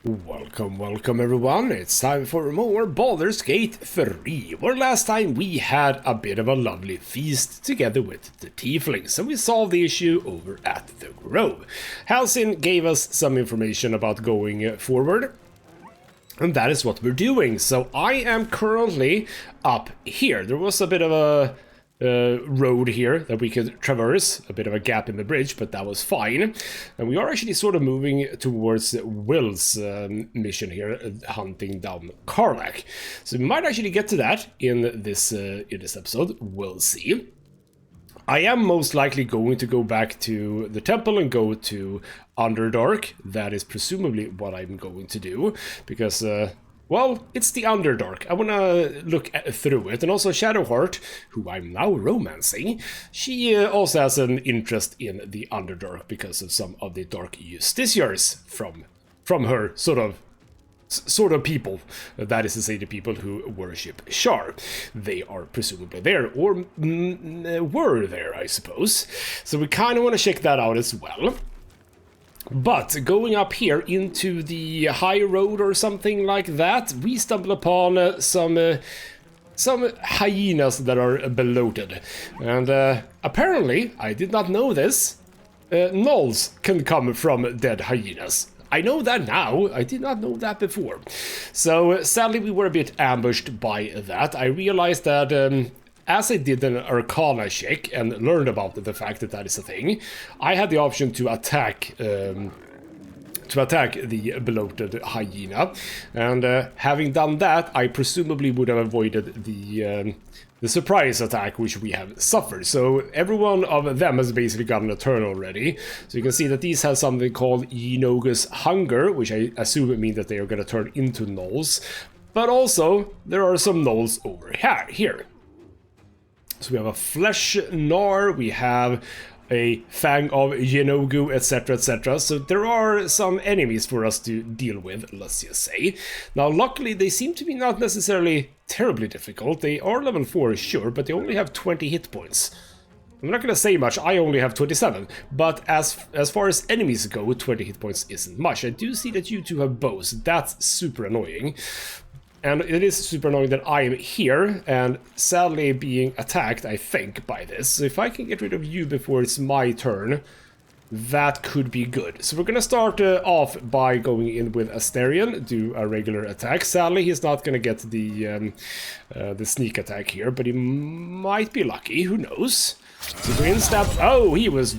Welcome everyone, it's time for more Baldur's Gate 3, where last time we had a bit of a lovely feast together with the Tieflings, and we solved the issue over at the Grove. Halsin gave us some information about going forward, and that is what we're doing. So I am currently up here. There was a bit of a road here that we could traverse, a bit of a gap in the bridge, but that was fine. And we are actually sort of moving towards Wyll's mission here, hunting down Karlach. So we might actually get to that in this episode. We'll see. I am most likely going to go back to the temple and go to Underdark. That is presumably what I'm going to do, because well, it's the Underdark. I want to look through it. And also Shadowheart, who I'm now romancing, she also has an interest in the Underdark because of some of the dark justiciars from her sort of people. That is to say, the people who worship Shar. They are presumably there, or were there, I suppose. So we kind of want to check that out as well. But going up here into the high road or something like that, we stumble upon some hyenas that are bloated. And apparently, I did not know this, gnolls can come from dead hyenas. I know that now, I did not know that before. So sadly we were a bit ambushed by that. I realized that as I did an Arcana check and learned about the fact that that is a thing, I had the option to attack the bloated hyena, and having done that, I presumably would have avoided the surprise attack which we have suffered. So every one of them has basically gotten a turn already. So you can see that these have something called Yenoga's Hunger, which I assume means that they are going to turn into gnolls. But also, there are some gnolls over here. So we have a flesh gnar, we have a fang of Yenogu, etc, etc. So there are some enemies for us to deal with, let's just say. Now luckily they seem to be not necessarily terribly difficult. They are level 4 sure, but they only have 20 hit points. I'm not gonna say much, I only have 27, but as far as enemies go, 20 hit points isn't much. I do see that you two have bows, that's super annoying. And it is super annoying that I am here, and sadly being attacked, I think, by this. So if I can get rid of you before it's my turn, that could be good. So we're gonna start off by going in with Asterion, do a regular attack. Sadly, he's not gonna get the sneak attack here, but he might be lucky, who knows? So we're in stab. Oh, he was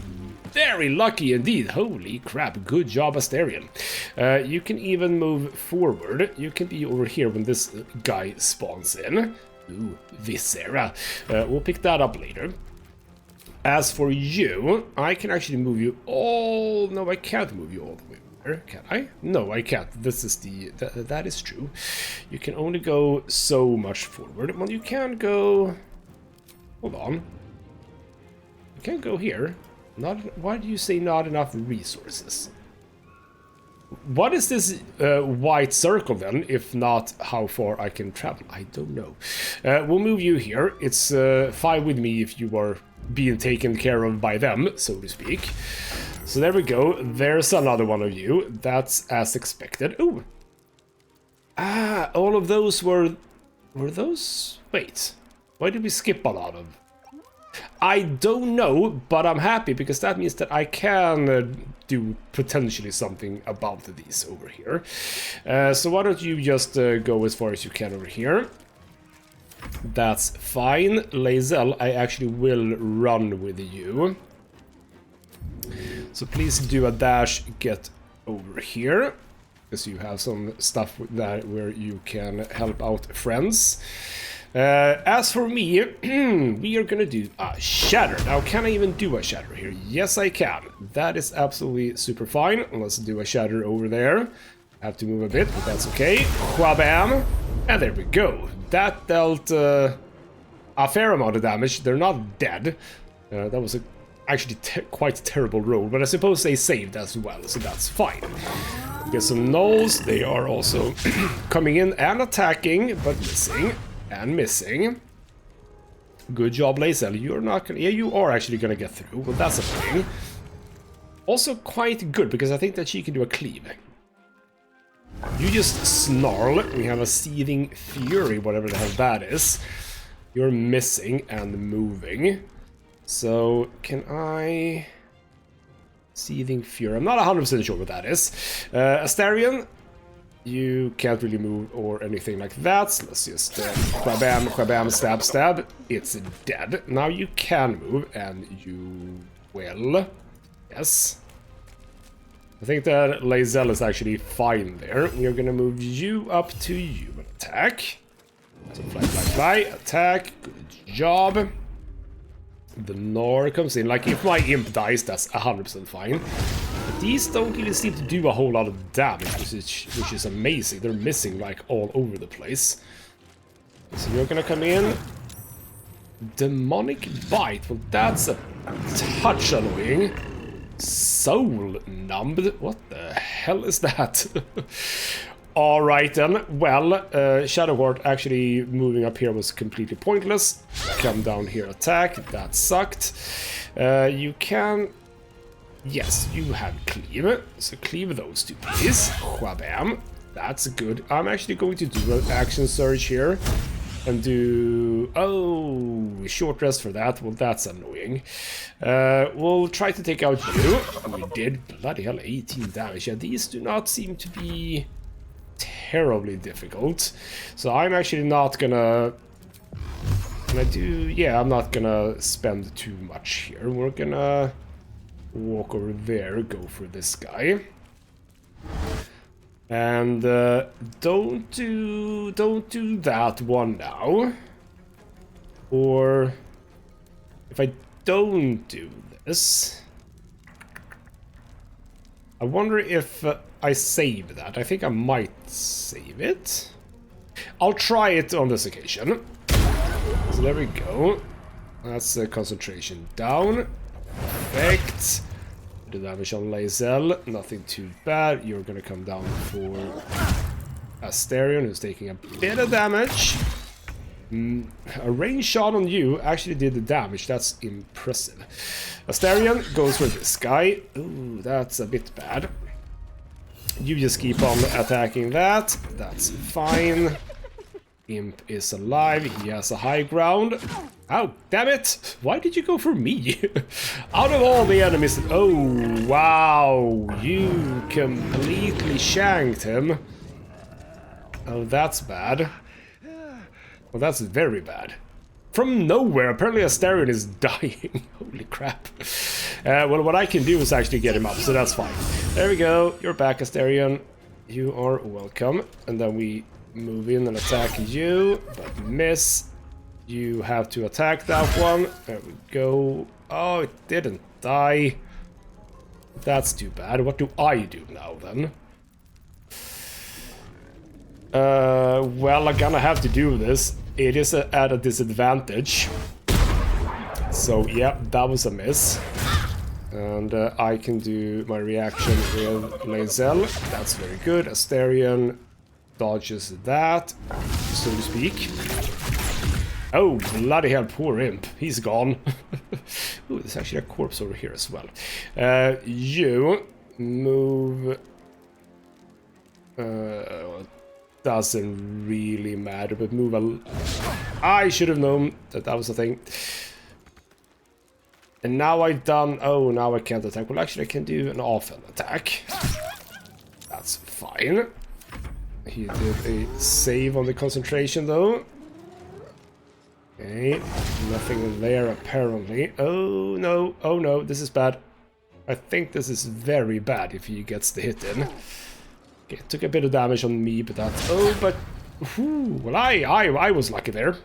very lucky indeed. Holy crap, good job, Asterion. You can even move forward. You can be over here when this guy spawns in. Ooh, Viscera. We'll pick that up later. As for you, I can actually move you all... No, I can't move you all the way over. Can I? No, I can't. This is the... That is true. You can only go so much forward. Well, you can go... Hold on. You can go here. Why do you say not enough resources? What is this white circle then, if not how far I can travel? I don't know. We'll move you here. It's fine with me if you are being taken care of by them, so to speak. So there we go. There's another one of you. That's as expected. Ooh. Ah, all of those were those? Wait. Why did we skip a lot of... I don't know, but I'm happy because that means that I can do potentially something about these over here. So why don't you just go as far as you can over here. That's fine. Lae'zel, I actually will run with you. So please do a dash, get over here. Because you have some stuff that where you can help out friends. As for me, we are gonna do a shatter. Now, can I even do a shatter here? Yes, I can. That is absolutely super fine. Let's do a shatter over there. Have to move a bit, but that's okay. Whabam! And there we go. That dealt a fair amount of damage. They're not dead. That was actually quite terrible roll, but I suppose they saved as well, so that's fine. We get some gnolls. They are also coming in and attacking, but missing. And missing. Good job, Lae'zel. You're not gonna... Yeah, you are actually gonna get through. Well, that's a thing. Also quite good, because I think that she can do a cleave. You just snarl. We have a seething fury, whatever the hell that is. You're missing and moving. So, can I... Seething fury. I'm not 100% sure what that is. Astarion, you can't really move or anything like that. So let's just whabam, whabam, stab, stab. It's dead. Now you can move, and you will. Yes. I think that Lae'zel is actually fine there. We're gonna move you up to you and attack. So fly, fly, fly, attack. Good job. The Gnar comes in. Like, if my imp dies, that's 100% fine. But these don't really seem to do a whole lot of damage, which is amazing. They're missing, like, all over the place. So you're gonna come in. Demonic Bite. Well, that's a touch annoying. Soul Numbed? What the hell is that? Alright then. Well, Shadowheart actually moving up here was completely pointless. Come down here, attack. That sucked. You can... Yes, you have Cleave. So cleave those two, please. Whabam. That's good. I'm actually going to do an action surge here. And do... Oh, short rest for that. Well, that's annoying. We'll try to take out you. We did. Bloody hell, 18 damage. Yeah, these do not seem to be terribly difficult. So I'm actually not gonna... I'm not gonna spend too much here. We're gonna walk over there, go for this guy. And don't do that one now. Or if I don't do this, I wonder if I save that. I think I might save it. I'll try it on this occasion. So there we go. That's the concentration down. Perfect. The damage on Lae'zel, nothing too bad. You're gonna come down for Astarion, who's taking a bit of damage. A range shot on you actually did the damage. That's impressive. Astarion goes for this guy. Ooh, that's a bit bad. You just keep on attacking that. That's fine. Imp is alive. He has a high ground. Oh, damn it! Why did you go for me? Out of all the enemies... Oh, wow! You completely shanked him. Oh, that's bad. Well, that's very bad. From nowhere, apparently Astarion is dying. Holy crap. Well, what I can do is actually get him up, so that's fine. There we go. You're back, Astarion. You are welcome. And then we move in and attack you, but miss. You have to attack that one. There we go. Oh, it didn't die. That's too bad. What do I do now, then? Well, I'm gonna have to do this. It is at a disadvantage. So, yeah, that was a miss. And I can do my reaction with Lae'zel. That's very good. Astarion dodges that, so to speak. Oh, bloody hell, poor imp. He's gone. Ooh, there's actually a corpse over here as well. You move... doesn't really matter, but move a... I should have known that that was a thing. And now I've done... Oh, now I can't attack. Well, actually, I can do an offhand attack. That's fine. He did a save on the concentration, though. Okay, nothing there apparently. Oh no, this is bad. I think this is very bad if he gets the hit in. Okay, took a bit of damage on me, but that's... Oh, but... Whew, well, I was lucky there.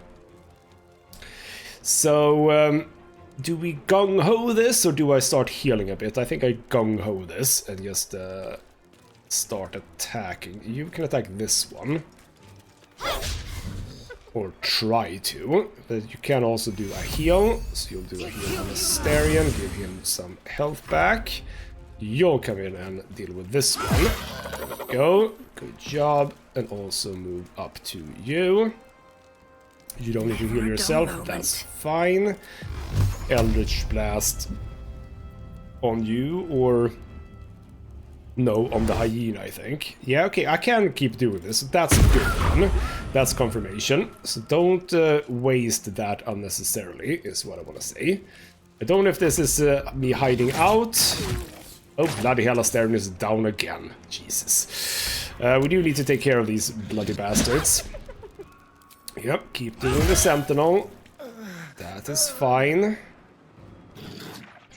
So, do we gung-ho this, or do I start healing a bit? I think I gung-ho this and just start attacking. You can attack this one. Or try to, but you can also do a heal. So you'll do a heal on Astarion, give him some health back. You'll come in and deal with this one. There we go. Good job. And also move up to you. You don't need to heal yourself. That's fine. Eldritch Blast on you, or... No, on the hyena, I think. Yeah, okay, I can keep doing this. That's a good one. That's confirmation. So don't waste that unnecessarily, is what I want to say. I don't know if this is me hiding out. Oh, bloody hell, Astarion is down again. Jesus. We do need to take care of these bloody bastards. Yep, keep doing the sentinel. That is fine.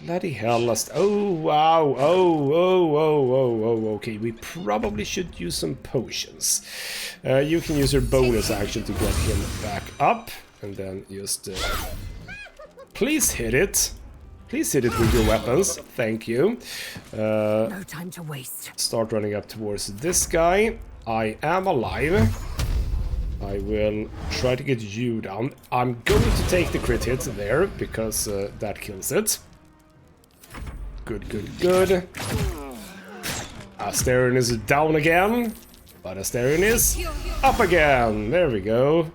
Bloody hell, oh, wow, oh, okay, we probably should use some potions. You can use your bonus action to get him back up, and then just, please hit it. Please hit it with your weapons, thank you. No time to waste. Start running up towards this guy. I am alive. I will try to get you down. I'm going to take the crit hit there, because that kills it. Good, good, good. Astarion is down again, but Astarion is up again. There we go.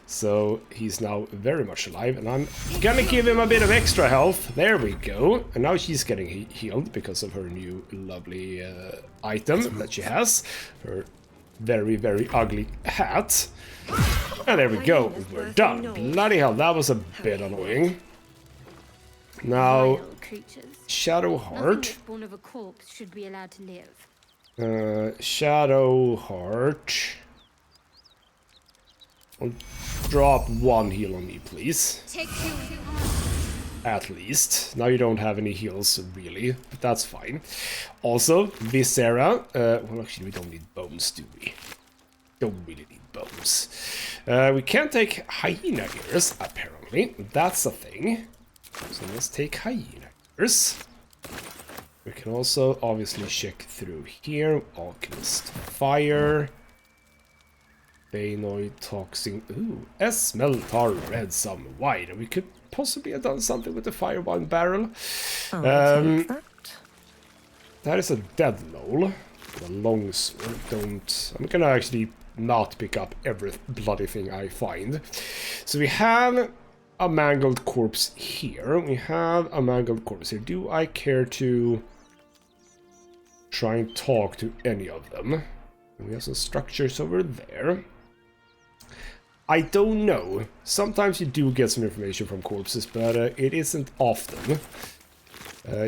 So he's now very much alive, and I'm gonna give him a bit of extra health. There we go. And now she's getting healed because of her new lovely item that she has. Her very, very ugly hat. And there we go. We're done. Bloody hell, that was a bit annoying. Now, Shadowheart. Born of a corpse should be allowed to live. Shadowheart. Drop one heal on me, please. At least. Now you don't have any heals, really, but that's fine. Also, Viscera. Well, actually, we don't need bones, do we? Don't really need bones. We can take hyena ears, apparently. That's a thing. So let's take hyena ears. We can also obviously check through here. Alchemist fire. Bainoid toxin. Ooh, Smeltar red some wine. We could possibly have done something with the firewine barrel. That is a dead knoll. A long sword. I'm gonna actually not pick up every bloody thing I find. So we have a mangled corpse here. We have a mangled corpse here. Do I care to try and talk to any of them? We have some structures over there. I don't know. Sometimes you do get some information from corpses, but it isn't often.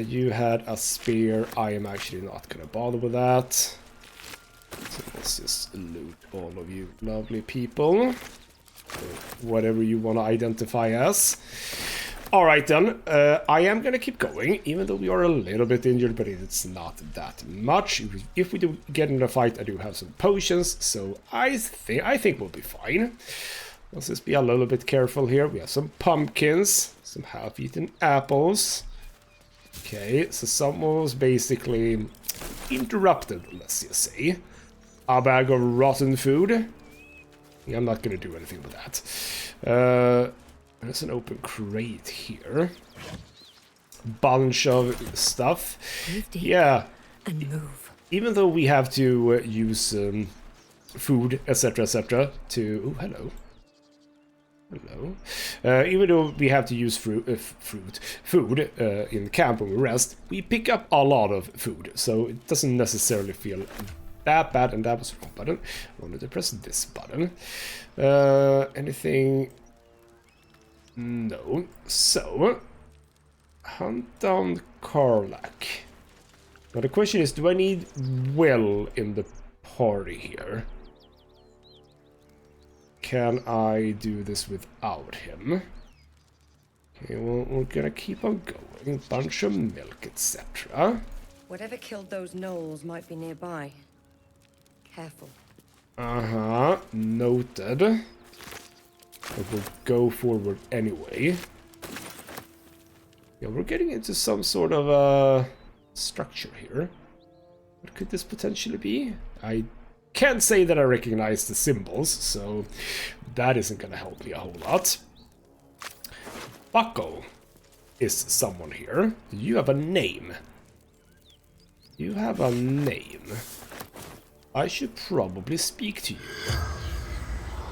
You had a spear. I am actually not going to bother with that. So let's just loot all of you lovely people. Whatever you want to identify as. Alright then, I am gonna keep going, even though we are a little bit injured, but it's not that much. If we do get in a fight, I do have some potions, so I think we'll be fine. Let's just be a little bit careful here. We have some pumpkins, some half-eaten apples. Okay, so someone was basically interrupted, let's just say. A bag of rotten food. Yeah, I'm not gonna do anything with that. There's an open crate here. Bunch of stuff. Yeah. And move. Even though we have to use food, etc., to... Oh, hello. Hello. Even though we have to use food in camp when we rest, we pick up a lot of food, so it doesn't necessarily feel that bad. And that was the wrong button. I wanted to press this button. Anything... No. So, hunt down Karlach. Now the question is, do I need Wyll in the party here? Can I do this without him? Okay, well, we're gonna keep on going. Bunch of milk, etc. Whatever killed those gnolls might be nearby. Careful. Uh-huh. Noted. But we'll go forward anyway. Yeah, we're getting into some sort of structure here. What could this potentially be? I can't say that I recognize the symbols, so that isn't gonna help me a whole lot. Bucko is someone here. You have a name. You have a name. I should probably speak to you.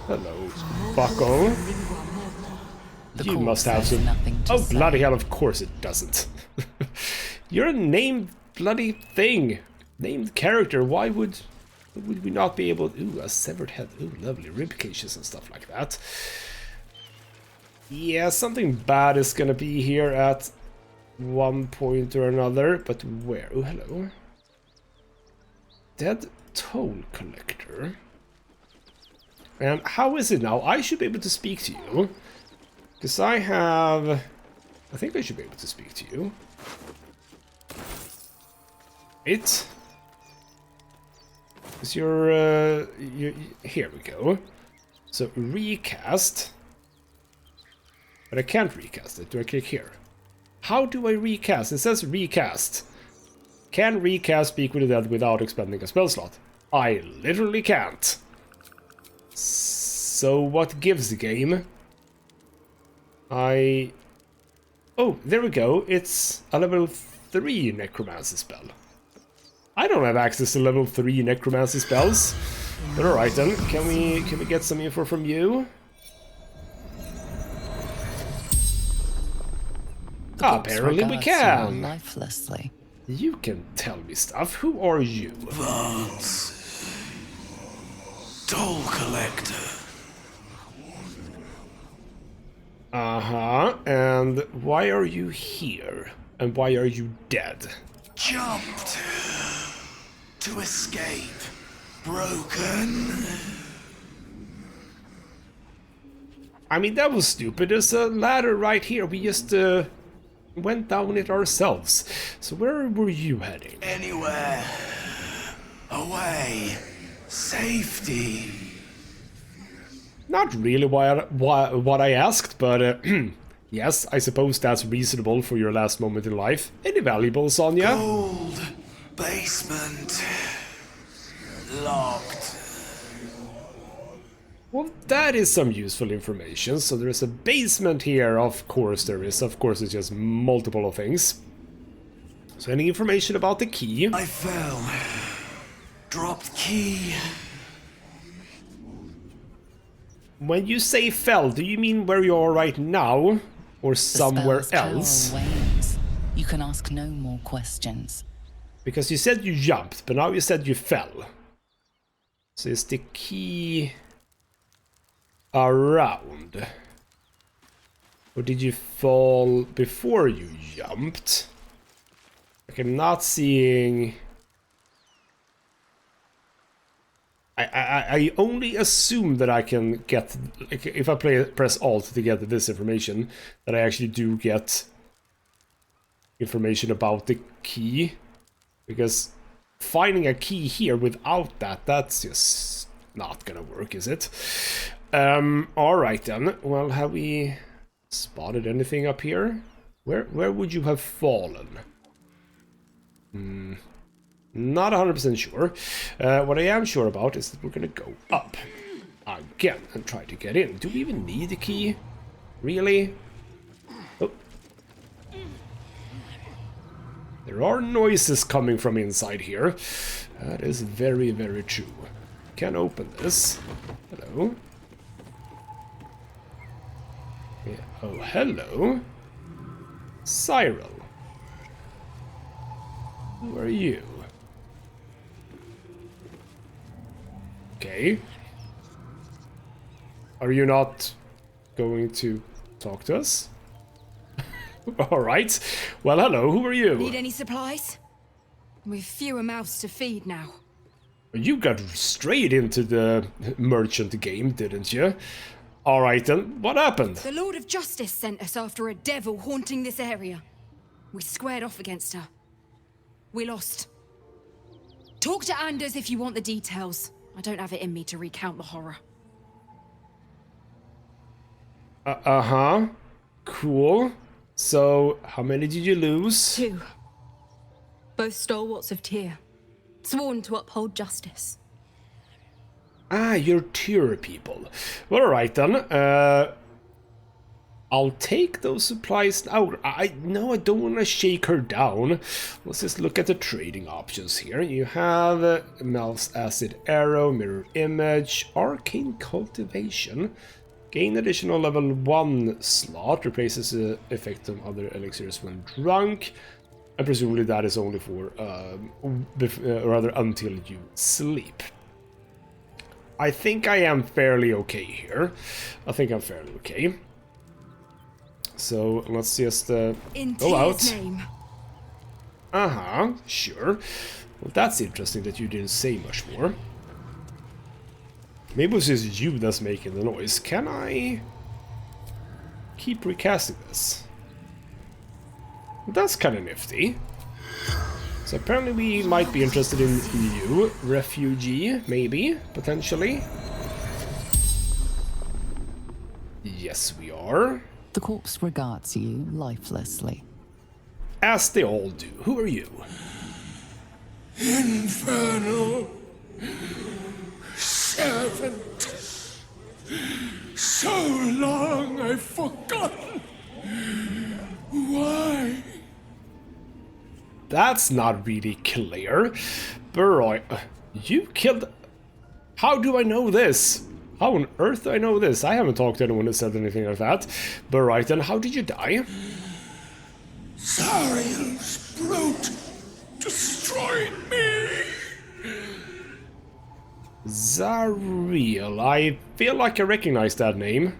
Hello, Bucko. You must have some... Oh, bloody hell, of course it doesn't. You're a named bloody thing. named character, why would we not be able... Ooh, a severed head. Ooh, lovely. Rib cages and stuff like that. Yeah, something bad is gonna be here at one point or another, but where? Oh, hello. Dead toll collector. And how is it now? I should be able to speak to you. Because I think I should be able to speak to you. It. Because you're... here we go. So, recast. But I can't recast it. Do I click here? How do I recast? It says recast. Can recast Speak with the Dead without expending a spell slot? I literally can't. So what gives the game? Oh, there we go. It's a level 3 necromancy spell. I don't have access to level 3 necromancy spells. But alright then. Can we get some info from you? Apparently we can. Lifelessly. You can tell me stuff. Who are you? Vance. Toll collector. Uh-huh. And why are you here? And why are you dead? Jumped. To escape. Broken. I mean, that was stupid. There's a ladder right here. We just went down it ourselves. So where were you heading? Anywhere. Away. Safety. Not really what I asked, but yes, I suppose that's reasonable for your last moment in life. Any valuables on ya? Gold. Basement. Locked. Well, that is some useful information. So there's a basement here, of course there is. Of course it's just multiple of things. So any information about the key? I fell. Dropped key. When you say fell, do you mean where you are right now? Or somewhere else? Wanes. You can ask no more questions. Because you said you jumped, but now you said you fell. So is the key around? Or did you fall before you jumped? Like, I'm not seeing... I only assume that I can get... If I press Alt to get this information, that I actually do get information about the key. Because finding a key here without that, that's just not gonna work, is it? Alright then. Well, have we spotted anything up here? Where would you have fallen? Not 100% sure. What I am sure about is that we're gonna go up again and try to get in. Do we even need a key? Really? Oh. There are noises coming from inside here. That is very, very true. Can open this. Hello. Yeah. Oh, hello. Cyril. Who are you? Okay. Are you not going to talk to us? Alright. Well, hello, who are you? Need any supplies? We've fewer mouths to feed now. You got straight into the merchant game, didn't you? Alright then, what happened? The Lord of Justice sent us after a devil haunting this area. We squared off against her. We lost. Talk to Anders if you want the details. I don't have it in me to recount the horror. Uh-huh. Cool. So, how many did you lose? 2. Both stalwarts of Tyr. Sworn to uphold justice. Ah, you're Tyr people. Well, alright then. I'll take those supplies now. No, I don't want to shake her down. Let's just look at the trading options here. You have Mouse Acid Arrow, Mirror Image, Arcane Cultivation. Gain additional level 1 slot, replaces the effect of other elixirs when drunk. And presumably that is only for, rather until you sleep. I think I am fairly okay here. I think I'm fairly okay. So let's just go out. Name. Uh-huh, sure. Well, that's interesting that you didn't say much more. Maybe it's just you that's making the noise. Can I keep recasting this? That's kind of nifty. So apparently we might be interested in you, refugee, maybe, potentially. Yes, we are. The corpse regards you lifelessly. As they all do. Who are you? Infernal servant. So long I've forgotten. Why? That's not really clear. Burroy, you killed... How do I know this? How on earth do I know this? I haven't talked to anyone that said anything like that. But right then, how did you die? Zariel's brute destroyed me. Zariel, I feel like I recognize that name.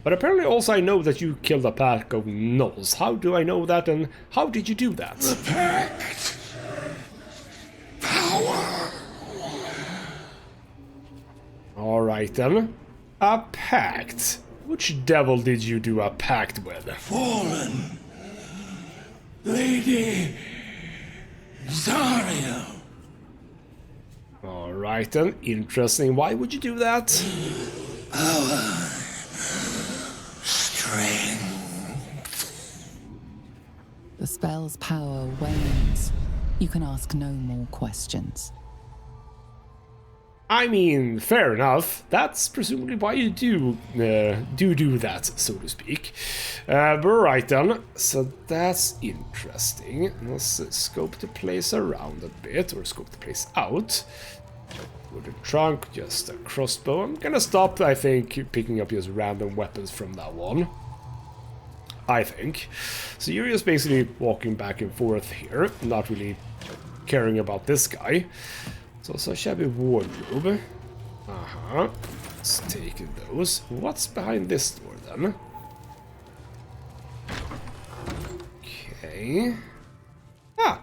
But apparently also I know that you killed a pack of gnolls. How do I know that and how did you do that? The pact. Power. Alright then. A pact. Which devil did you do a pact with? Fallen. Lady Zariel. Alright then. Interesting. Why would you do that? Strength. The spell's power wanes. You can ask no more questions. I mean, fair enough. That's presumably why you do that, so to speak. But right then, so that's interesting. Let's scope the place around a bit, or scope the place out. With a trunk, just a crossbow. I'm gonna stop, I think, picking up just random weapons from that one. I think. So you're just basically walking back and forth here, not really caring about this guy. It's also a shabby wardrobe. Uh-huh. Let's take those. What's behind this door then? Okay. Ah,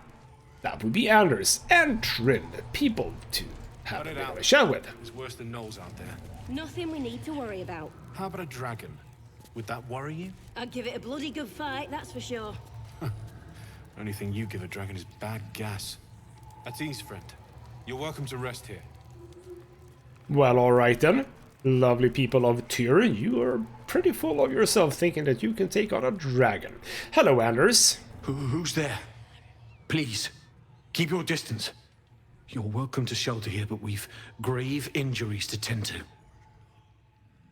that would be Anders and Trin, people to have a bit of a chat with. It's worse than gnolls out there. Nothing we need to worry about. How about a dragon? Would that worry you? I'd give it a bloody good fight, that's for sure. Only thing you give a dragon is bad gas. At ease, friend. You're welcome to rest here. Well, alright then. Lovely people of Tyr, you are pretty full of yourself thinking that you can take on a dragon. Hello, Anders. Who's there? Please, keep your distance. You're welcome to shelter here, but we've grave injuries to tend to.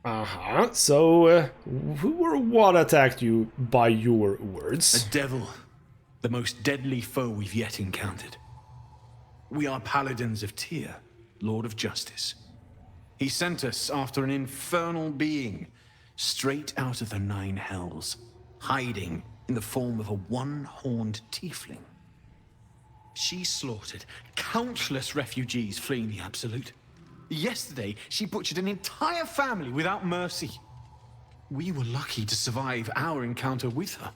Uh-huh. So, who or what attacked you by your words? A devil. The most deadly foe we've yet encountered. We are paladins of Tyr, Lord of Justice. He sent us after an infernal being, straight out of the Nine Hells, hiding in the form of a one-horned tiefling. She slaughtered countless refugees fleeing the Absolute. Yesterday, she butchered an entire family without mercy. We were lucky to survive our encounter with her.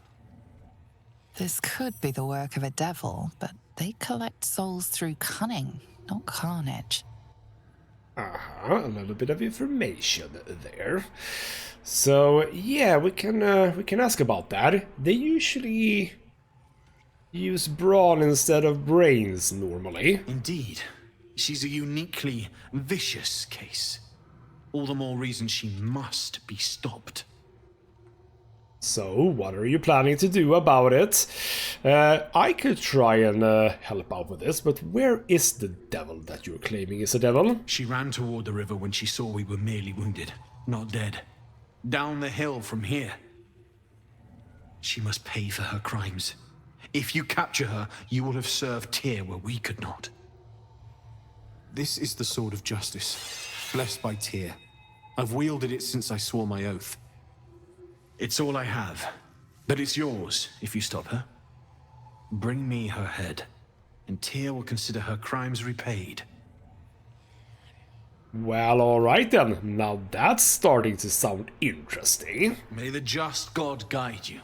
This could be the work of a devil, but they collect souls through cunning, not carnage. Uh-huh, a little bit of information there. So, yeah, we can ask about that. They usually use brawn instead of brains, normally. Indeed. She's a uniquely vicious case. All the more reason she must be stopped. So, what are you planning to do about it? I could try and help out with this, but where is the devil that you're claiming is a devil? She ran toward the river when she saw we were merely wounded, not dead. Down the hill from here. She must pay for her crimes. If you capture her, you will have served Tyr where we could not. This is the sword of justice, blessed by Tyr. I've wielded it since I swore my oath. It's all I have, but it's yours if you stop her. Bring me her head, and Tyr will consider her crimes repaid. Well, alright then. Now that's starting to sound interesting. May the just God guide you.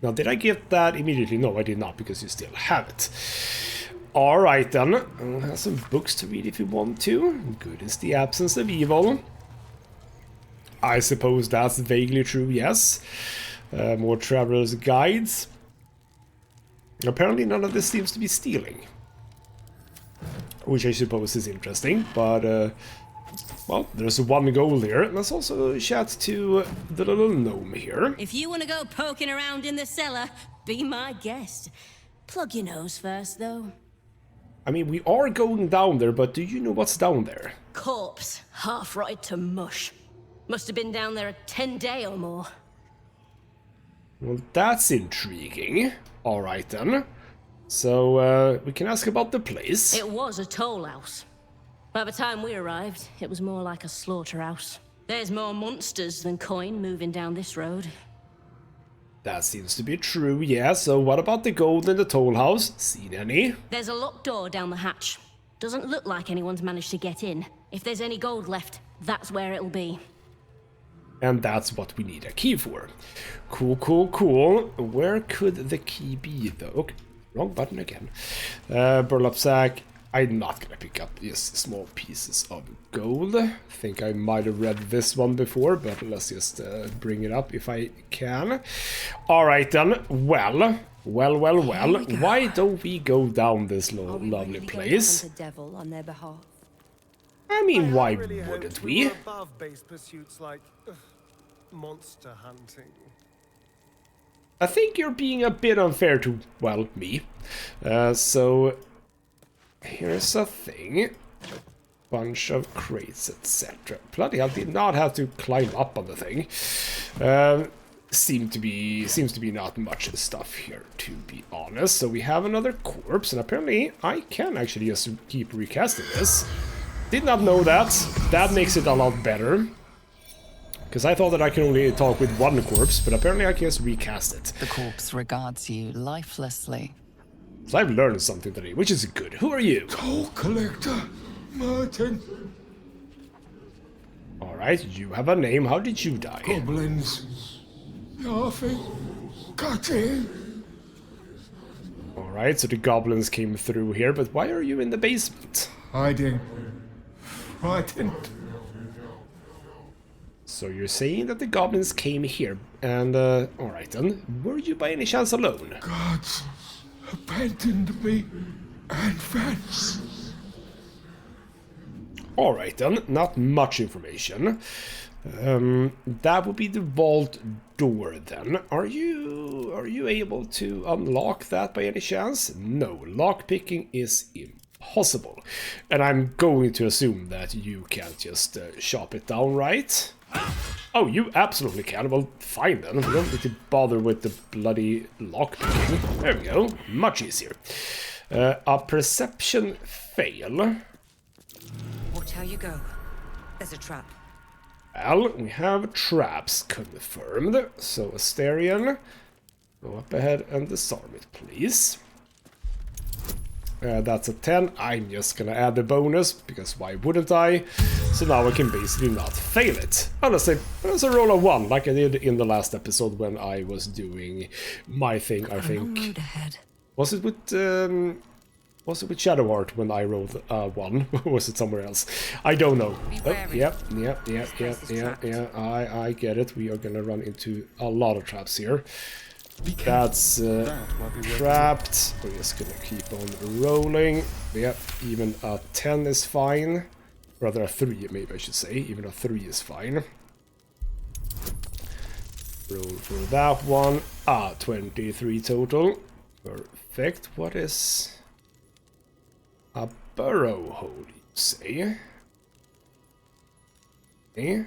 Now, did I get that immediately? No, I did not, because you still have it. Alright then. I'll have some books to read if you want to. Good is the absence of evil. I suppose that's vaguely true, yes. More traveler's guides. Apparently none of this seems to be stealing. Which I suppose is interesting, but well, there's one gold here. Let's also chat to the little gnome here. If you want to go poking around in the cellar, be my guest. Plug your nose first, though. I mean, we are going down there, but do you know what's down there? Corpse, half rotted to mush. Must have been down there a 10-day or more. Well, that's intriguing. Alright then. So, we can ask about the place. It was a toll house. By the time we arrived, it was more like a slaughterhouse. There's more monsters than coin moving down this road. That seems to be true, yeah. So what about the gold in the toll house? Seen any? There's a locked door down the hatch. Doesn't look like anyone's managed to get in. If there's any gold left, that's where it'll be. And that's what we need a key for. Cool, cool, cool. Where could the key be, though? Okay, wrong button again. Burlap sack. I'm not gonna pick up these small pieces of gold. I think I might have read this one before, but let's just bring it up if I can. Alright then. Well. Why don't we go down this lovely place? The devil on their behalf. I mean, why really wouldn't hoped we? were above base pursuits like monster hunting. I think you're being a bit unfair to, well, me. So, here's a thing. Bunch of crates, etc. Bloody hell, did not have to climb up on the thing. Seems to be not much stuff here, to be honest. So we have another corpse, and apparently I can actually just keep recasting this. Did not know that. That makes it a lot better. Because I thought that I can only talk with one corpse, but apparently I can just recast it. The corpse regards you lifelessly. So I've learned something today, which is good. Who are you? Toll collector, Martin. Alright, you have a name. How did you die? Goblins. Laughing. Cutting. Alright, so the goblins came through here, but why are you in the basement? Hiding. Frightened. So you're saying that the goblins came here, and, alright then. Were you by any chance alone? Gods abandoned me and Vance. Alright then, not much information. That would be the vault door then. Are you able to unlock that by any chance? No, lockpicking is impossible. And I'm going to assume that you can't just chop it down, right? Oh, you absolutely can. Well, fine then. We don't need to bother with the bloody lockpicking. There we go. Much easier. A perception fail. Watch how you go. There's a trap. Well, we have traps confirmed. So, Asterion, go up ahead and disarm it, please. That's a 10. I'm just gonna add the bonus, because why wouldn't I? So now I can basically not fail it. Unless I roll a 1, like I did in the last episode when I was doing my thing, I think. Was it with Shadowheart when I rolled 1? Or was it somewhere else? I don't know. Oh, yep. I get it. We are gonna run into a lot of traps here. That's trapped. We're just gonna keep on rolling. Yep, even a 10 is fine. Rather a 3, maybe I should say. Even a 3 is fine. Roll for that one. 23 total. Perfect. What is a burrow hole, you say? Eh?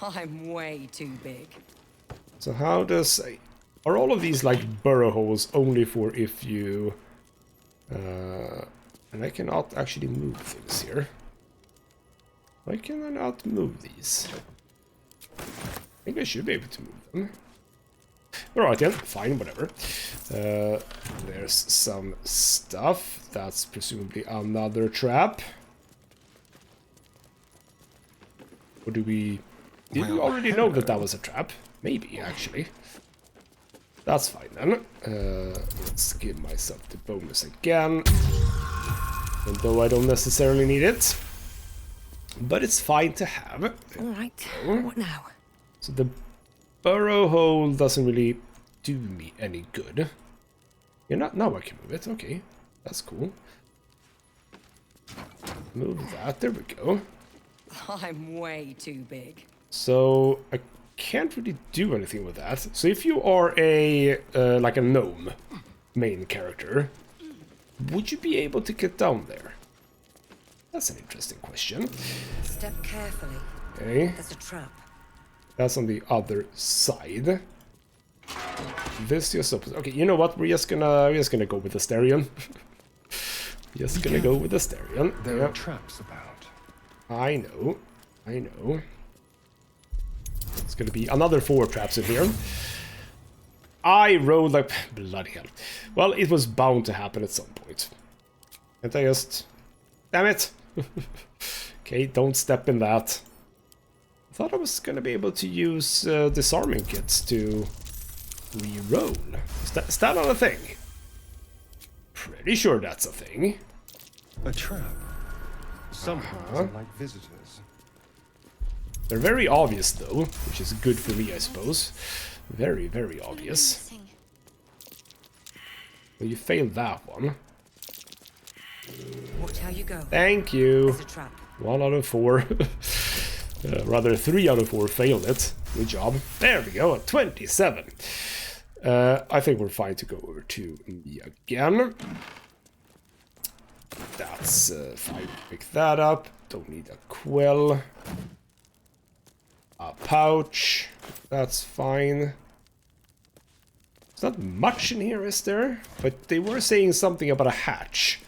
I'm way too big. So how does... Are all of these like burrow holes only for if you... and I cannot actually move things here. Why can I not move these? I think I should be able to move them. Alright then, fine, whatever. There's some stuff. That's presumably another trap. Or do we... Did we already know that that was a trap? Maybe, actually. That's fine then. Let's give myself the bonus again. Although I don't necessarily need it. But it's fine to have. Alright, what now? So the burrow hole doesn't really do me any good. Yeah, now I can move it. Okay, that's cool. Move that. There we go. I'm way too big. So I can't really do anything with that. So if you are a like a gnome main character, would you be able to get down there? That's an interesting question. Step carefully. Okay. There's a trap. That's on the other side. This just opposite. Okay, you know what? We're just gonna go with the Asterion. Just gonna go with the Asterion. There are traps about. I know. It's gonna be another 4 traps in here. I rolled like bloody hell. Well, it was bound to happen at some point. Can't I just... Damn it! Okay, don't step in that. I thought I was gonna be able to use disarming kits to re-roll. Is that not a thing? Pretty sure that's a thing. A trap. Somehow doesn't like visitors. They're very obvious though, which is good for me, I suppose. Very, very obvious. Well, you failed that one. Watch how you go. Thank you. There's a trap. 1 out of 4. Rather, 3 out of 4 failed it. Good job. There we go, 27. I think we're fine to go over to me again. That's fine. Pick that up. Don't need a quill. A pouch. That's fine. There's not much in here, is there? But they were saying something about a hatch.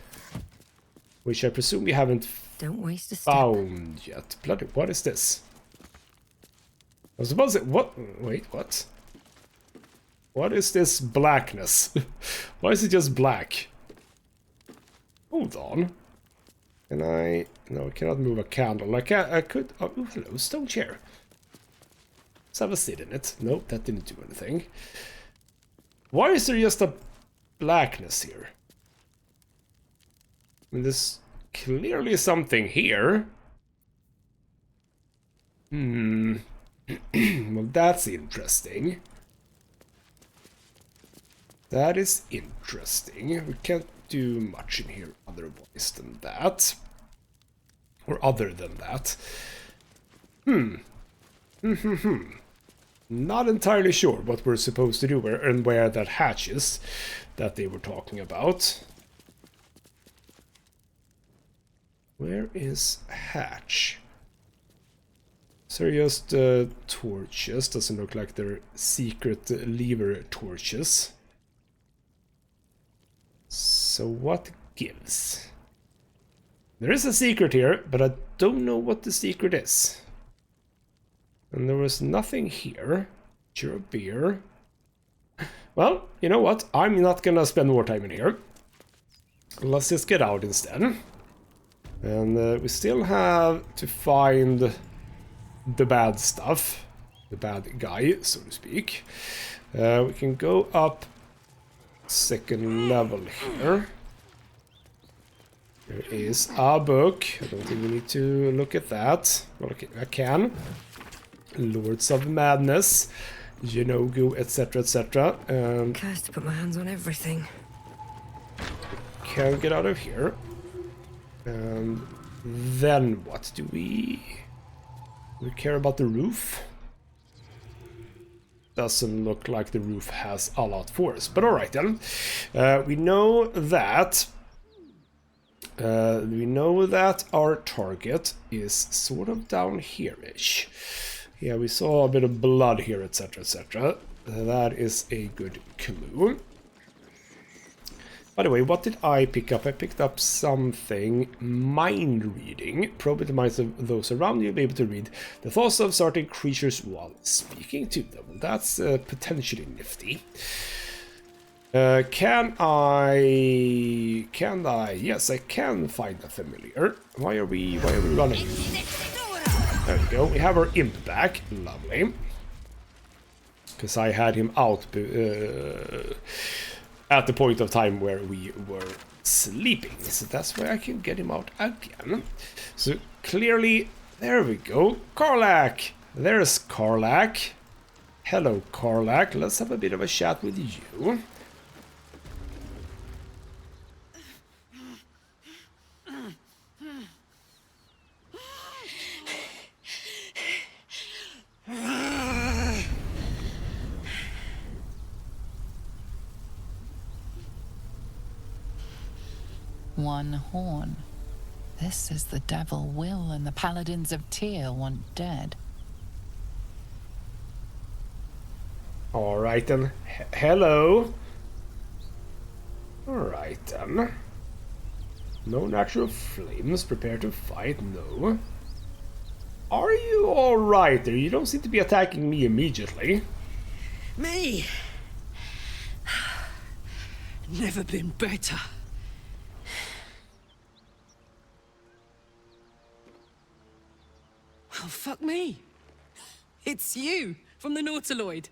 Which I presume we haven't Don't waste a step. found yet. Bloody, what is this? I was supposed to... What? Wait, what? What is this blackness? Why is it just black? Hold on. Can I... No, I cannot move a candle. I could... Oh, hello, stone chair. Let's have a sit in it. Nope, that didn't do anything. Why is there just a blackness here? I mean, there's clearly something here. Well, that's interesting. That is interesting. We can't do much in here otherwise than that. Or other than that. Not entirely sure what we're supposed to do and where that hatch is that they were talking about. Where is hatch? So they're just torches. Doesn't look like they're secret lever torches. So what gives? There is a secret here, but I don't know what the secret is. And there was nothing here. Sure, beer. Well, you know what? I'm not gonna spend more time in here. Let's just get out instead. And we still have to find the bad stuff. The bad guy, so to speak. We can go up 2nd level here. There is a book. I don't think we need to look at that. Well, okay, I can. Lords of Madness, Yenogu, etc., etc. Cursed to put my hands on everything. Can get out of here. And then what do we care about the roof? Doesn't look like the roof has a lot for us, but all right then. We know that our target is sort of down here-ish. Yeah, we saw a bit of blood here, etc., etc. That is a good clue. By the way, what did I pick up? I picked up something. Mind reading. Probe the minds of those around you. Be able to read the thoughts of certain creatures while speaking to them. That's potentially nifty. Can I? Yes, I can find a familiar. Why are we running? There we go. We have our imp back. Lovely. Because I had him out at the point of time where we were sleeping. So that's why I can get him out again. So clearly, there we go. Karlach! There's Karlach. Hello, Karlach. Let's have a bit of a chat with you. One horn. This is the devil Wyll and the paladins of Tyr want dead. Alright then. Hello. Alright then. No natural flames. Prepare to fight. No. Are you alright there? You don't seem to be attacking me immediately. Me? Never been better. Oh, fuck me. It's you, from the Nautiloid.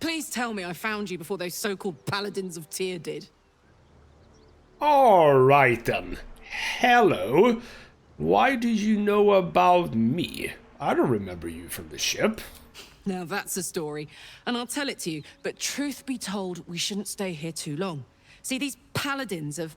Please tell me I found you before those so-called paladins of Tyr did. Alright then. Hello. Why did you know about me? I don't remember you from the ship. Now that's a story, and I'll tell it to you, but truth be told, we shouldn't stay here too long. See, these paladins of...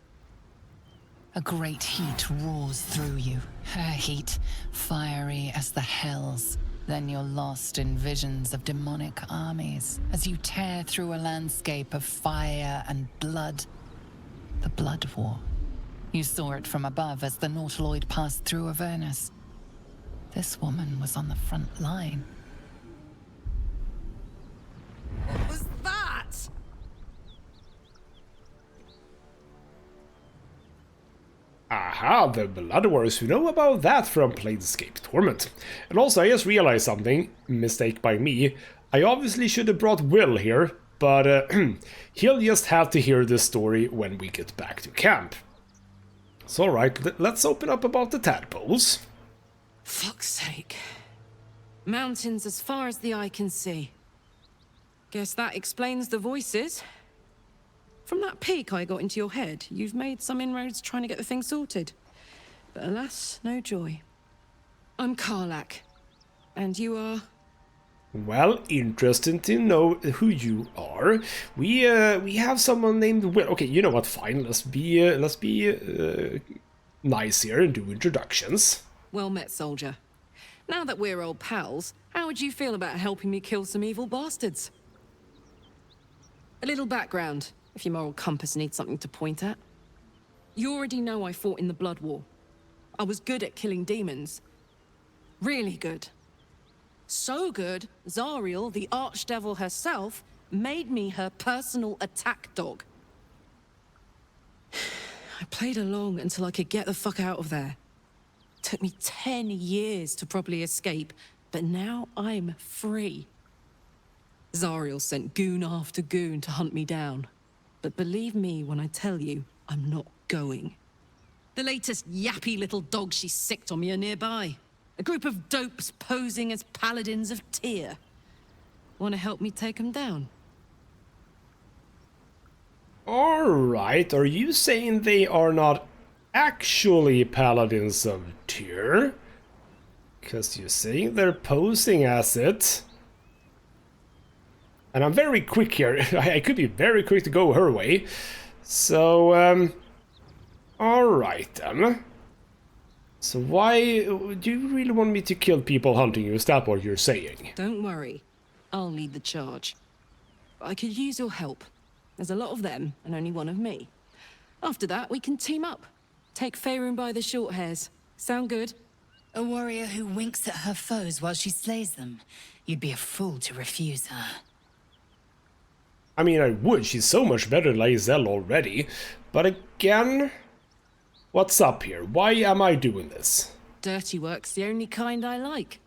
A great heat roars through you, her heat, fiery as the hells. Then you're lost in visions of demonic armies as you tear through a landscape of fire and blood. The Blood War. You saw it from above as the Nautiloid passed through Avernus. This woman was on the front line. What was that? Aha, the Blood Wars. You know about that from Planescape Torment. And also, I just realized something. Mistake by me. I obviously should have brought Wyll here, but he'll just have to hear this story when we get back to camp. So alright, let's open up about the tadpoles. Fuck's sake. Mountains as far as the eye can see. Guess that explains the voices. From that peek I got into your head, you've made some inroads trying to get the thing sorted. But alas, no joy. I'm Karlach. And you are? Well, interesting to know who you are. We have someone named Wyll. Okay, you know what? Fine. Let's be nice here and do introductions. Well met, soldier. Now that we're old pals, how would you feel about helping me kill some evil bastards? A little background, if your moral compass needs something to point at. You already know I fought in the Blood War. I was good at killing demons. Really good. So good, Zariel, the archdevil herself, made me her personal attack dog. I played along until I could get the fuck out of there. Took me 10 years to properly escape, but now I'm free. Zariel sent goon after goon to hunt me down. But believe me when I tell you, I'm not going. The latest yappy little dogs she sicked on me are nearby. A group of dopes posing as paladins of Tyr. Want to help me take them down? Alright, are you saying they are not actually paladins of Tyr? Because you're saying they're posing as it. And I'm very quick here. I could be very quick to go her way. So, alright then. So why do you really want me to kill people hunting you? Is that what you're saying? Don't worry. I'll lead the charge. But I could use your help. There's a lot of them, and only one of me. After that, we can team up. Take Faerun by the short hairs. Sound good? A warrior who winks at her foes while she slays them. You'd be a fool to refuse her. I mean, I would. She's so much better than Lae'zel already. But again, what's up here? Why am I doing this? Dirty work's the only kind I like.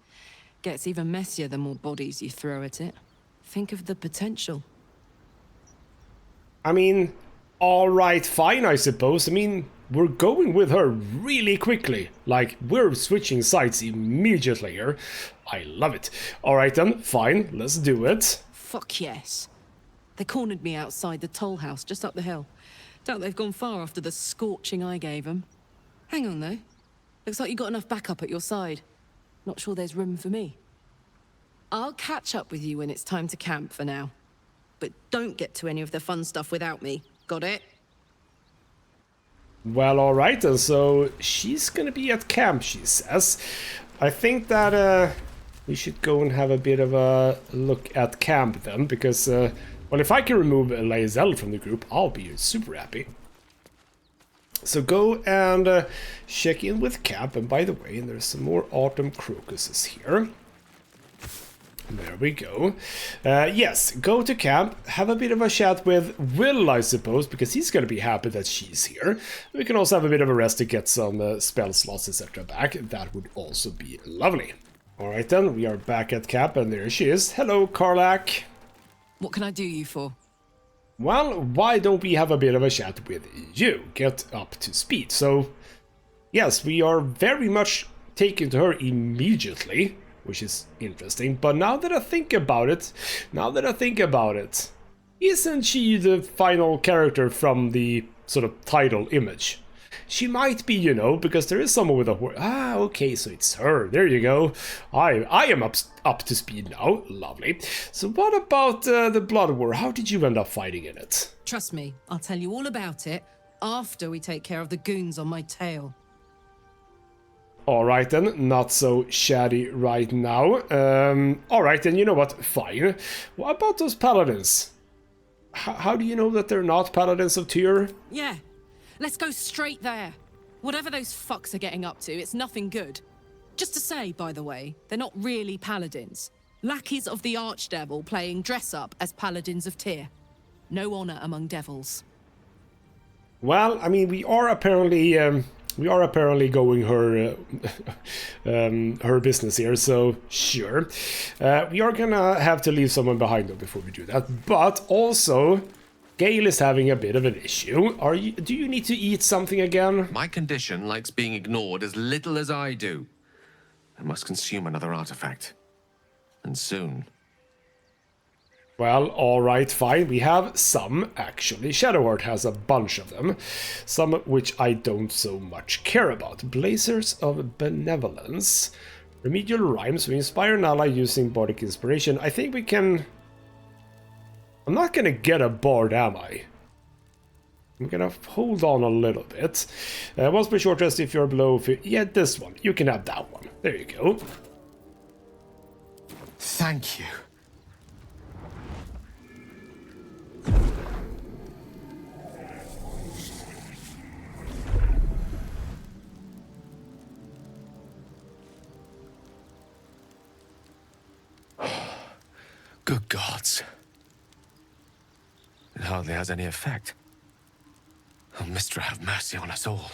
Gets even messier the more bodies you throw at it. Think of the potential. I mean, alright, fine, I suppose. I mean, we're going with her really quickly. Like, we're switching sides immediately here. I love it. Alright then, fine, let's do it. Fuck yes. They cornered me outside the toll house just up the hill. Doubt they've gone far after the scorching I gave them. Hang on though. Looks like you got enough backup at your side. Not sure there's room for me. I'll catch up with you when it's time to camp for now. But don't get to any of the fun stuff without me. Got it? Well, alright then, so she's gonna be at camp, she says. I think that we should go and have a bit of a look at camp then, because, well, if I can remove Lae'zel from the group, I'll be super happy. So go and check in with camp, and by the way, there's some more autumn crocuses here. There we go. Yes, go to camp, have a bit of a chat with Wyll, I suppose, because he's going to be happy that she's here. We can also have a bit of a rest to get some spell slots, etc. back. That would also be lovely. Alright then, we are back at camp, and there she is. Hello, Karlach. What can I do you for? Well, why don't we have a bit of a chat with you? Get up to speed. So, yes, we are very much taken to her immediately, which is interesting. But now that I think about it, isn't she the final character from the sort of title image? She might be, you know, because there is someone with a horn. Ah, okay, so it's her. There you go. I am up to speed now. Lovely. So what about the Blood War? How did you end up fighting in it? Trust me, I'll tell you all about it after we take care of the goons on my tail. Alright then, not so shady right now. Alright then, you know what? Fine. What about those paladins? How do you know that they're not paladins of Tyr? Yeah. Let's go straight there. Whatever those fucks are getting up to, it's nothing good. Just to say, by the way, they're not really paladins. Lackeys of the Archdevil playing dress-up as paladins of Tyr. No honor among devils. Well, I mean, we are apparently going her her business here, so sure. We are gonna have to leave someone behind though before we do that. But also, Gale is having a bit of an issue. Do you need to eat something again? My condition likes being ignored as little as I do. I must consume another artifact. And soon. Well, alright, fine. We have some, actually. Shadowheart has a bunch of them. Some which I don't so much care about. Blazers of Benevolence. Remedial Rhymes. We inspire an ally using bardic inspiration. I think we can... I'm not gonna get a bard, am I? I'm gonna hold on a little bit. Once per short rest if you're below... Yeah, this one. You can have that one. There you go. Thank you. Good gods. It hardly has any effect. Oh, Mistra, have mercy on us all.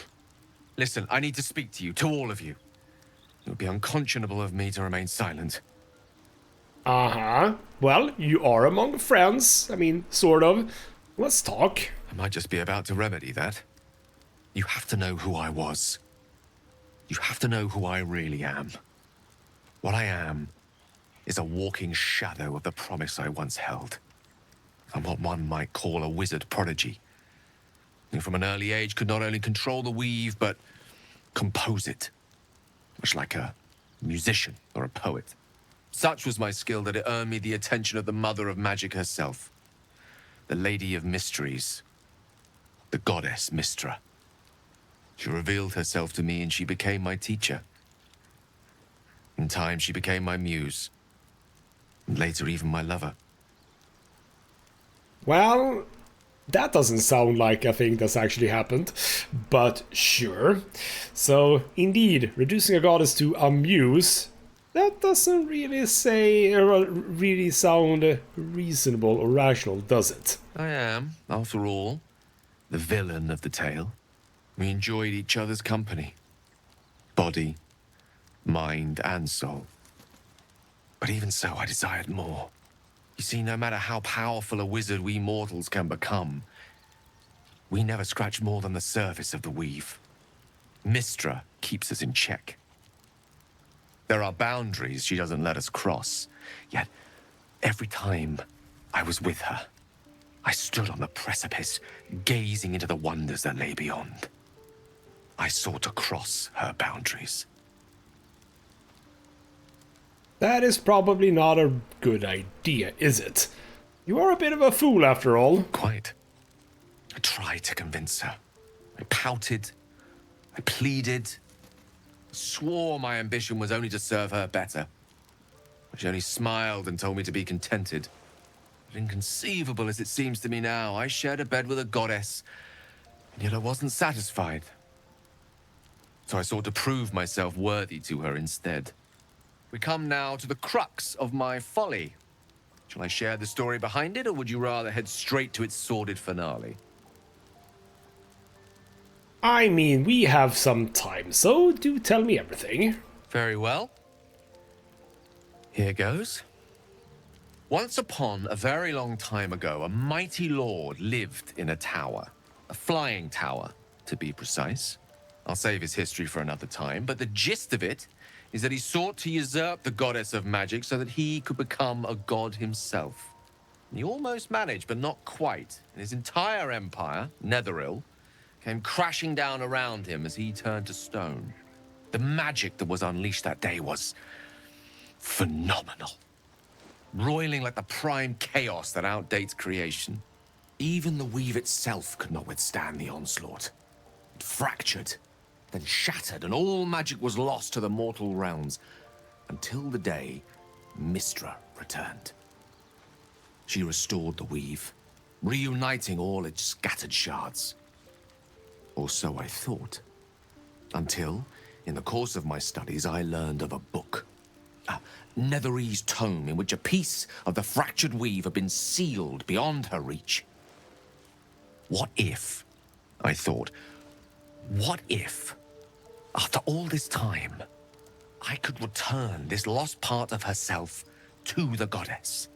Listen, I need to speak to you, to all of you. It would be unconscionable of me to remain silent. Uh-huh. Well, you are among friends. I mean, sort of. Let's talk. I might just be about to remedy that. You have to know who I was. You have to know who I really am. What I am is a walking shadow of the promise I once held. I'm what one might call a wizard prodigy, who from an early age could not only control the weave, but compose it, much like a musician or a poet. Such was my skill that it earned me the attention of the mother of magic herself, the Lady of Mysteries, the goddess Mistra. She revealed herself to me and she became my teacher. In time, she became my muse, and later even my lover. Well, that doesn't sound like a thing that's actually happened, but sure. So, indeed, reducing a goddess to a muse That doesn't really say, or really sound reasonable or rational, does it? I am, after all, the villain of the tale. We enjoyed each other's company. Body, mind, and soul. But even so, I desired more. You see, no matter how powerful a wizard we mortals can become, we never scratch more than the surface of the weave. Mystra keeps us in check. There are boundaries she doesn't let us cross, yet every time I was with her, I stood on the precipice, gazing into the wonders that lay beyond. I sought to cross her boundaries. That is probably not a good idea, is it? You are a bit of a fool, after all. Quite. I tried to convince her. I pouted. I pleaded. Swore my ambition was only to serve her better. But she only smiled and told me to be contented. But inconceivable as it seems to me now, I shared a bed with a goddess, and yet I wasn't satisfied. So I sought to prove myself worthy to her instead. We come now to the crux of my folly. Shall I share the story behind it, or would you rather head straight to its sordid finale? I mean, we have some time, so do tell me everything. Very well. Here goes. Once upon a very long time ago, a mighty lord lived in a tower. A flying tower, to be precise. I'll save his history for another time, but the gist of it is that he sought to usurp the goddess of magic so that he could become a god himself. And he almost managed, but not quite. And his entire empire, Netheril, came crashing down around him as he turned to stone. The magic that was unleashed that day was phenomenal. Roiling like the prime chaos that outdates creation. Even the weave itself could not withstand the onslaught. It fractured, then shattered, and all magic was lost to the mortal realms, until the day Mystra returned. She restored the weave, reuniting all its scattered shards. Or so I thought. Until, in the course of my studies, I learned of a book. A Netherese tome in which a piece of the fractured weave had been sealed beyond her reach. What if, I thought, what if, after all this time, I could return this lost part of herself to the goddess?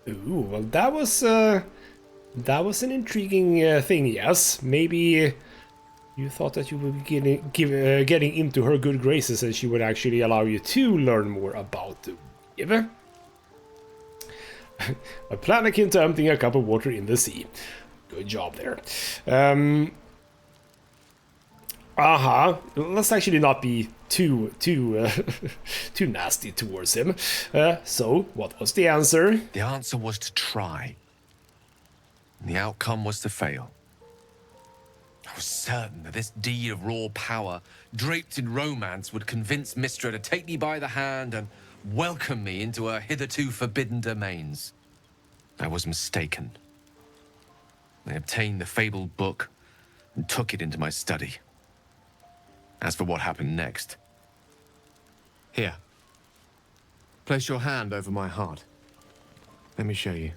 Ooh, well, that was an intriguing thing, yes. Maybe you thought that you would be getting into her good graces and she would actually allow you to learn more about the weave. A plan akin to emptying a cup of water in the sea. Good job there. Let's actually not be too nasty towards him. So, what was the answer? The answer was to try. And the outcome was to fail. I was certain that this deed of raw power, draped in romance, would convince Mystra to take me by the hand and welcome me into her hitherto forbidden domains. I was mistaken. I obtained the fabled book and took it into my study. As for what happened next... Here. Place your hand over my heart. Let me show you.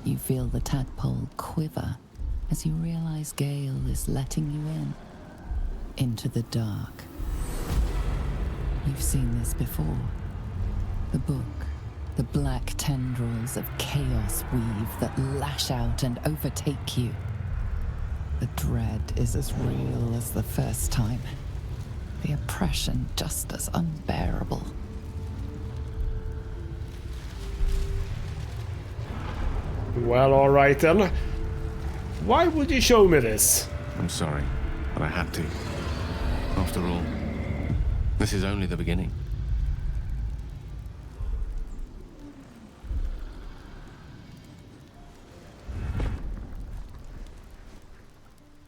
You feel the tadpole quiver as you realize Gale is letting you in. Into the dark. You've seen this before. The book. The black tendrils of chaos weave that lash out and overtake you. The dread is as real as the first time. The oppression just as unbearable. Well, alright then. Why would you show me this? I'm sorry, but I had to. After all, this is only the beginning.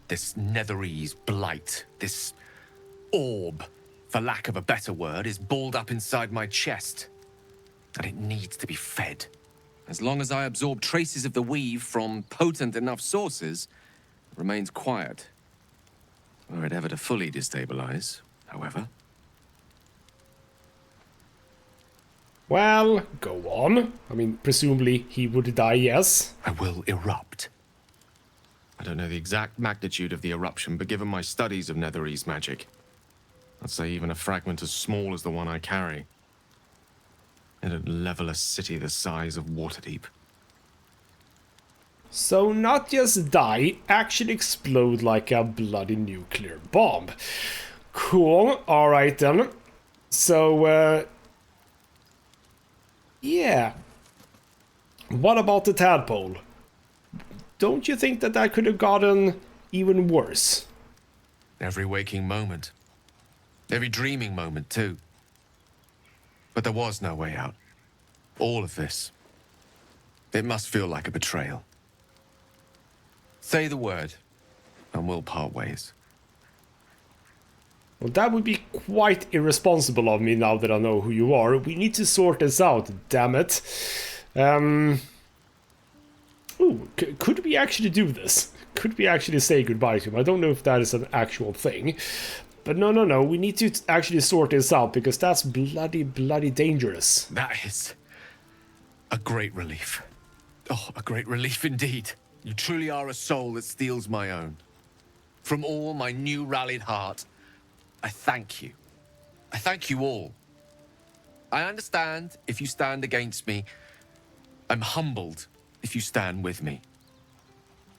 This Netherese blight, this orb, for lack of a better word, is balled up inside my chest. And it needs to be fed. As long as I absorb traces of the weave from potent enough sources, remains quiet. Were it ever to fully destabilize, however. Well, go on. I mean, presumably he would die, yes. I will erupt. I don't know the exact magnitude of the eruption, but given my studies of Netherese magic, I'd say even a fragment as small as the one I carry, it'd level a city the size of Waterdeep. So not just die, actually explode like a bloody nuclear bomb. Cool, alright then. So, yeah. What about the tadpole? Don't you think that that could have gotten even worse? Every waking moment. Every dreaming moment, too. But there was no way out. All of this. It must feel like a betrayal. Say the word, and we'll part ways. Well, that would be quite irresponsible of me now that I know who you are. We need to sort this out, damn it. Ooh, could we actually do this? Could we actually say goodbye to him? I don't know if that is an actual thing. But no, we need to actually sort this out, because that's bloody dangerous. That is a great relief. Oh, a great relief indeed. You truly are a soul that steals my own. From all my new rallied heart, I thank you. I thank you all. I understand if you stand against me. I'm humbled if you stand with me.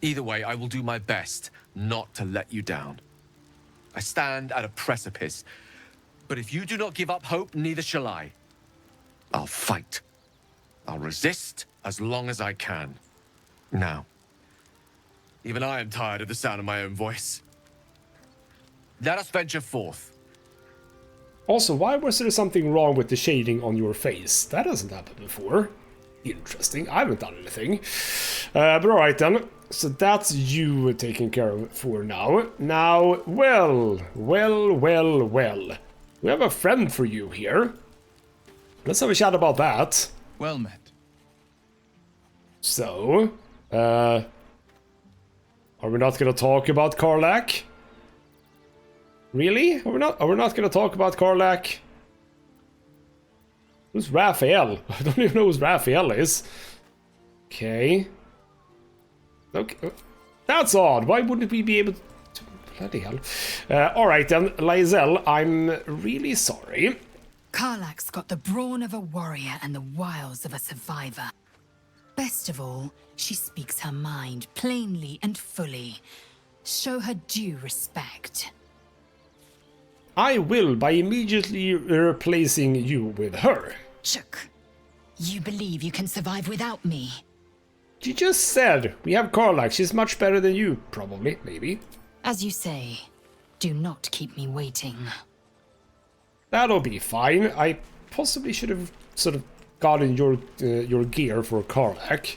Either way, I will do my best not to let you down. I stand at a precipice, but if you do not give up hope, neither shall I. I'll fight. I'll resist as long as I can. Now, even I am tired of the sound of my own voice. Let us venture forth. Also, why was there something wrong with the shading on your face? That hasn't happened before. Interesting. I haven't done anything. But alright then. So that's you taken care of for now. Now, well. We have a friend for you here. Let's have a chat about that. Well met. So, are we not gonna talk about Karlach? Really? Are we not gonna talk about Karlach? Who's Raphael? I don't even know who Raphael is. Okay. Okay. That's odd. Why wouldn't we be able to... Bloody hell. Alright then, Lysel, I'm really sorry. Karlach's got the brawn of a warrior and the wiles of a survivor. Best of all, she speaks her mind plainly and fully. Show her due respect. I will, by immediately replacing you with her. Chook. You believe you can survive without me? You just said we have Karlach. She's much better than you, probably, maybe. As you say, do not keep me waiting. That'll be fine. I possibly should have sort of gotten your gear for Karlach.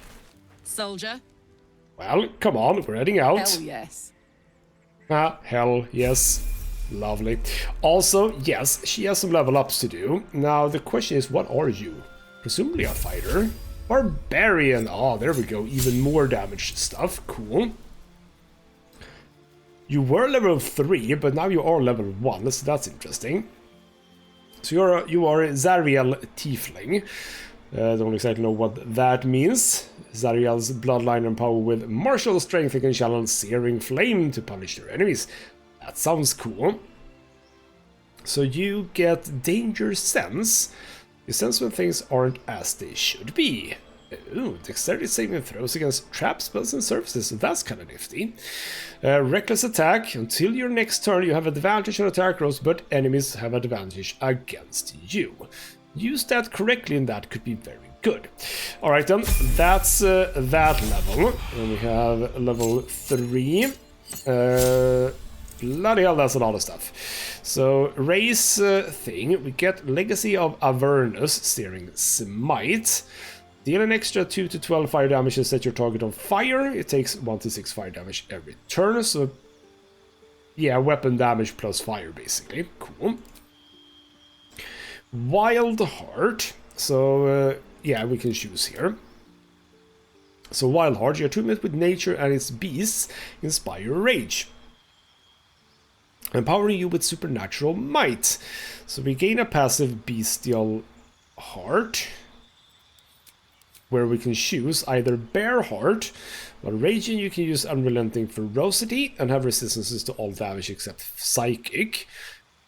Soldier? Well, come on, we're heading out. Hell yes. Ah, hell yes. Lovely. Also, yes, she has some level ups to do. Now, the question is, what are you? Presumably a fighter. Barbarian. Oh, there we go. Even more damage stuff. Cool. You were level 3, but now you are level 1, so that's interesting. So you are Zariel Tiefling. Don't exactly know what that means. Zariel's bloodline and power with martial strength and can channel searing flame to punish their enemies. That sounds cool. So you get danger sense. You sense when things aren't as they should be. Ooh, dexterity saving throws against trap spells and surfaces. That's kind of nifty. Reckless attack. Until your next turn, you have advantage on attack rolls, but enemies have advantage against you. Use that correctly, and that could be very good. All right, then. That's that level. And we have level 3. Bloody hell, that's a lot of stuff. So, race thing. We get Legacy of Avernus, Steering Smite. Deal an extra 2 to 12 fire damage and set your target on fire. It takes 1 to 6 fire damage every turn. So, yeah, weapon damage plus fire, basically. Cool. Wild Heart. So, yeah, we can choose here. So Wild Heart, your attunement with nature and its beasts inspire rage, empowering you with supernatural might. So we gain a passive bestial heart, where we can choose either Bear Heart. While raging, you can use Unrelenting Ferocity and have resistances to all damage except Psychic.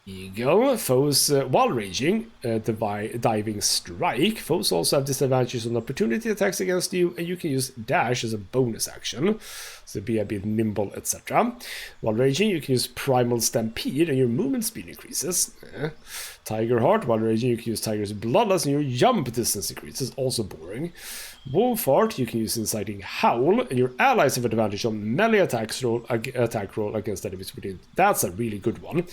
Eagle. Foes, while raging, Diving Strike. Foes also have disadvantages on opportunity attacks against you, and you can use Dash as a bonus action, so be a bit nimble, etc. While raging, you can use Primal Stampede, and your movement speed increases. Tiger Heart. While raging, you can use Tiger's Bloodlust, and your jump distance increases, also boring. Wolf Heart, you can use Inciting Howl, and your allies have advantage on melee attack roll against enemies within. That's a really good one.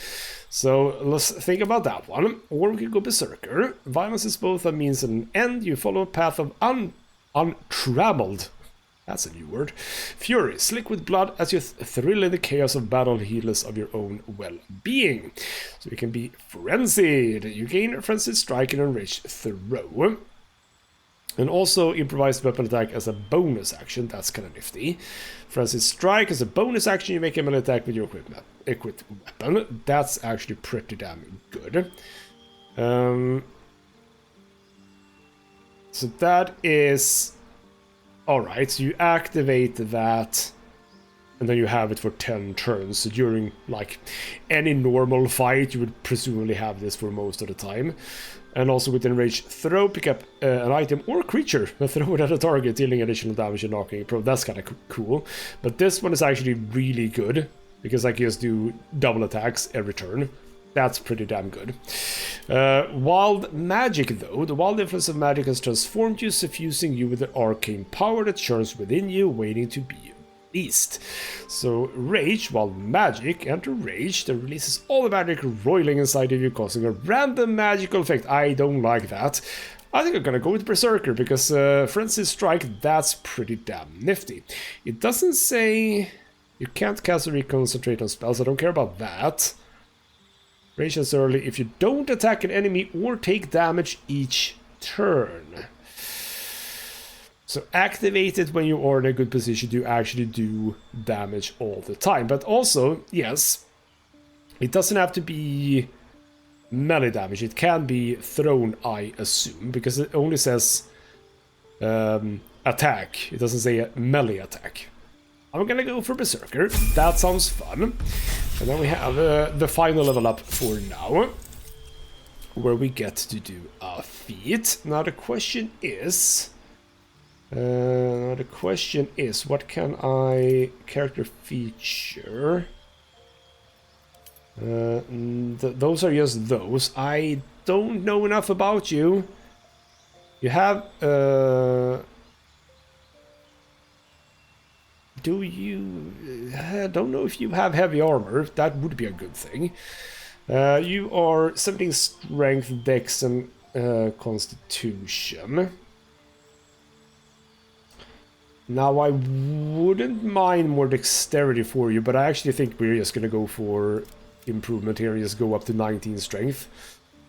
So let's think about that one. Or we could go Berserker. Violence is both a means and an end. You follow a path of untrammeled. That's a new word. Fury, slick with blood as you thrill in the chaos of battle, heedless of your own well-being. So you can be Frenzied. You gain Frenzied Strike and Enraged Throw. And also improvised weapon attack as a bonus action. That's kind of nifty. Frenzied Strike as a bonus action, you make a melee attack with your equipped weapon. That's actually pretty damn good. So that is... Alright, so you activate that, and then you have it for 10 turns. So during, like, any normal fight, you would presumably have this for most of the time. And also with Enraged Throw, pick up an item or creature and throw it at a target, dealing additional damage and knocking it prone. That's kind of cool. But this one is actually really good, because I can just do double attacks every turn. That's pretty damn good. Wild Magic, though. The wild influence of magic has transformed you, suffusing you with an arcane power that churns within you, waiting to be released. So, Rage, Wild Magic, enter Rage, that releases all the magic roiling inside of you, causing a random magical effect. I don't like that. I think I'm gonna go with Berserker, because Frenzied Strike, that's pretty damn nifty. It doesn't say you can't cast or reconcentrate on spells, I don't care about that. Rage ends early if you don't attack an enemy or take damage each turn. So activate it when you are in a good position to actually do damage all the time. But also, yes, it doesn't have to be melee damage. It can be thrown, I assume, because it only says attack. It doesn't say a melee attack. I'm gonna go for Berserker. That sounds fun. And then we have the final level up for now, where we get to do a feat. Now the question is, what can I character feature? Those are just those. I don't know enough about you. You have do you... I don't know if you have heavy armor. That would be a good thing. You are 17 strength, dex, and constitution. Now, I wouldn't mind more dexterity for you, but I actually think we're just going to go for improvement here and just go up to 19 strength.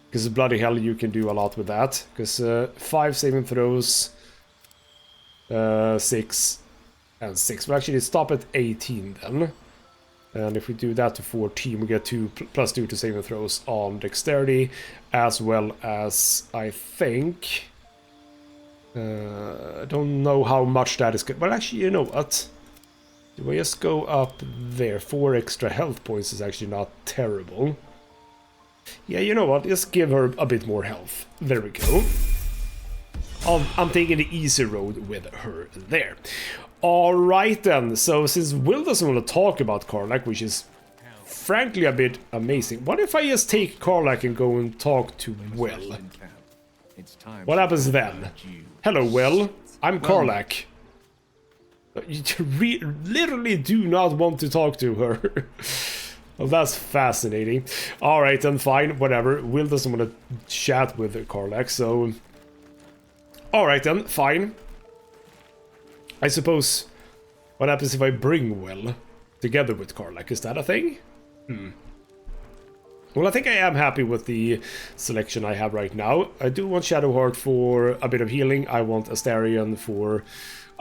Because bloody hell, you can do a lot with that. Because 5 saving throws, 6... and 6. We'll actually stop at 18 then. And if we do that to 14, we get 2 plus 2 to saving throws on dexterity, as well as, I think... I don't know how much that is good. Well, actually, you know what? Do I just go up there? 4 extra health points is actually not terrible. Yeah, you know what? Just give her a bit more health. There we go. I'm taking the easy road with her there. Alright then, so since Wyll doesn't want to talk about Karlach, which is frankly a bit amazing, what if I just take Karlach and go and talk to Wyll? What happens then? Hello, Wyll. I'm Karlach. You literally do not want to talk to her. Well, that's fascinating. Alright then, fine, whatever. Wyll doesn't want to chat with Karlach, so... Alright then, fine. I suppose, what happens if I bring Wyll together with Karlach? Is that a thing? Well, I think I am happy with the selection I have right now. I do want Shadowheart for a bit of healing. I want Astarion for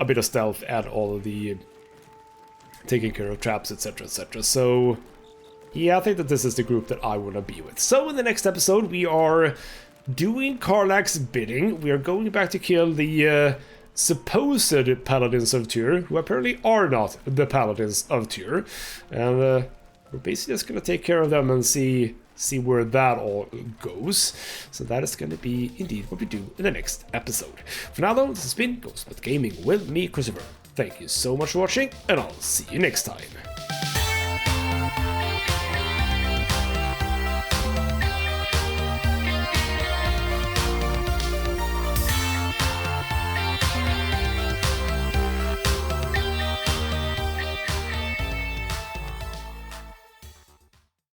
a bit of stealth and all of the taking care of traps, etc, etc. So yeah, I think that this is the group that I want to be with. So in the next episode we are doing Karlach's bidding. We are going back to kill the supposed paladins of Tyr, who apparently are not the paladins of Tyr, and we're basically just gonna take care of them and see where that all goes. So that is going to be indeed what we do in the next episode. For now though, this has been ghostmutgaming with me, Christopher. Thank you so much for watching, and I'll see you next time.